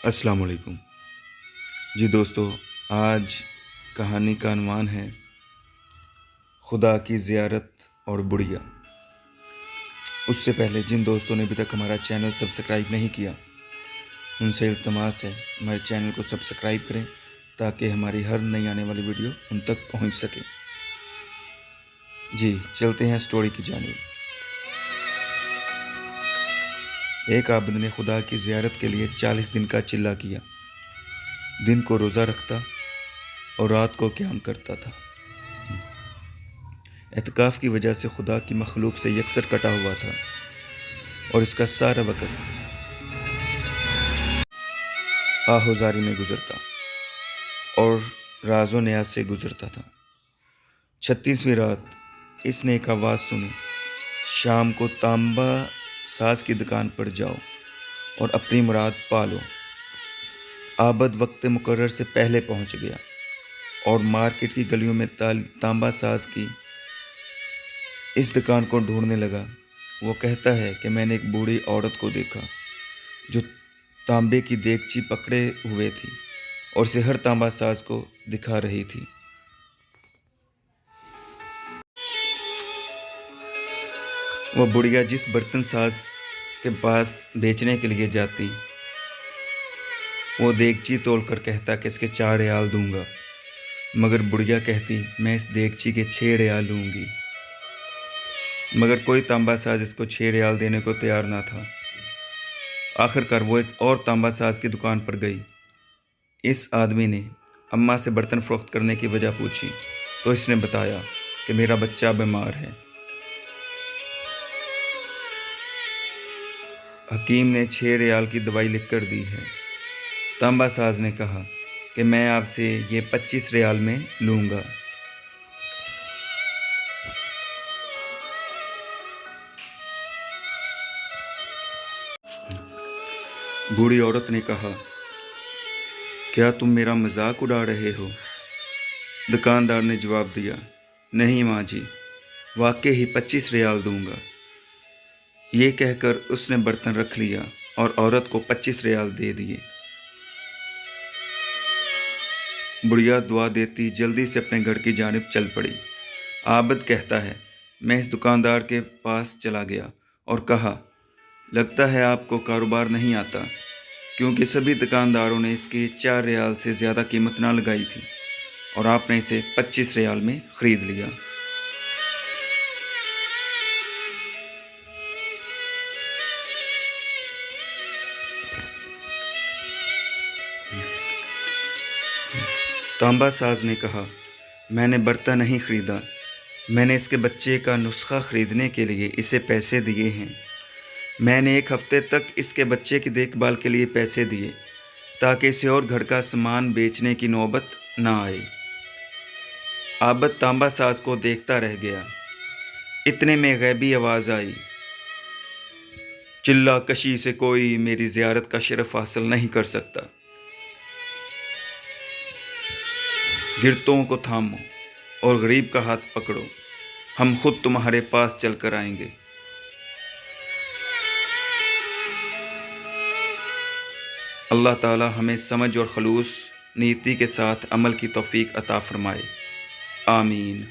अस्सलाम वालेकुम। जी दोस्तों, आज कहानी का अनवान है खुदा की ज़ियारत और बुढ़िया। उससे पहले जिन दोस्तों ने अभी तक हमारा चैनल सब्सक्राइब नहीं किया, उनसे इल्तमास है हमारे चैनल को सब्सक्राइब करें ताकि हमारी हर नई आने वाली वीडियो उन तक पहुंच सके। जी चलते हैं स्टोरी की जानिब। एक आबिद ने खुदा की ज़ियारत के लिए 40 दिन का चिल्ला किया। दिन को रोज़ा रखता और रात को क़याम करता था। एतकाफ़ की वजह से खुदा की मखलूक से यकसर कटा हुआ था और इसका सारा वक़्त आहोजारी में गुज़रता और राज़ो न्याज से गुज़रता था। 36वीं रात इसने एक आवाज़ सुनी, शाम को तांबा साज की दुकान पर जाओ और अपनी मुराद पालो। आबद वक्त मुकर्रर से पहले पहुंच गया और मार्केट की गलियों में तांबा साज की इस दुकान को ढूंढने लगा। वो कहता है कि मैंने एक बूढ़ी औरत को देखा जो तांबे की देगची पकड़े हुए थी और उसे हर तांबा साज को दिखा रही थी। वह बुढ़िया जिस बर्तन साज के पास बेचने के लिए जाती, वो देगची तोड़कर कहता कि इसके 4 रियाल दूंगा, मगर बुढ़िया कहती मैं इस देगची के 6 रियाल लूँगी। मगर कोई तांबा साज इसको 6 रियाल देने को तैयार ना था। आखिरकार वो एक और तांबा साज की दुकान पर गई। इस आदमी ने अम्मा से बर्तन फरोख्त करने की वजह पूछी तो इसने बताया कि मेरा बच्चा बीमार है। हकीम ने 6 रियाल की दवाई लिख कर दी है। तांबा साज ने कहा कि मैं आपसे ये 25 रियाल में लूँगा। बूढ़ी औरत ने कहा, क्या तुम मेरा मजाक उड़ा रहे हो? दुकानदार ने जवाब दिया, नहीं माँ जी, वाकई ही 25 रियाल दूंगा। ये कहकर उसने बर्तन रख लिया और औरत को 25 रियाल दे दिए। बुढ़िया दुआ देती जल्दी से अपने घर की जानिब चल पड़ी। आबद कहता है, मैं इस दुकानदार के पास चला गया और कहा, लगता है आपको कारोबार नहीं आता, क्योंकि सभी दुकानदारों ने इसकी 4 रियाल से ज़्यादा कीमत ना लगाई थी और आपने इसे 25 रियाल में ख़रीद लिया। तांबा साज ने कहा, मैंने बर्तन नहीं ख़रीदा, मैंने इसके बच्चे का नुस्खा ख़रीदने के लिए इसे पैसे दिए हैं। मैंने 1 हफ़्ते तक इसके बच्चे की देखभाल के लिए पैसे दिए ताकि इसे और घर का सामान बेचने की नौबत ना आए। आबद तांबा साज को देखता रह गया। इतने में गैबी आवाज़ आई, चिल्ला कशी से कोई मेरी ज़ियारत का शरफ़ हासिल नहीं कर सकता। गिरतों को थामो और गरीब का हाथ पकड़ो, हम खुद तुम्हारे पास चल कर आएंगे। अल्लाह ताला हमें समझ और खलूस नीति के साथ अमल की तौफीक अता फरमाए। आमीन।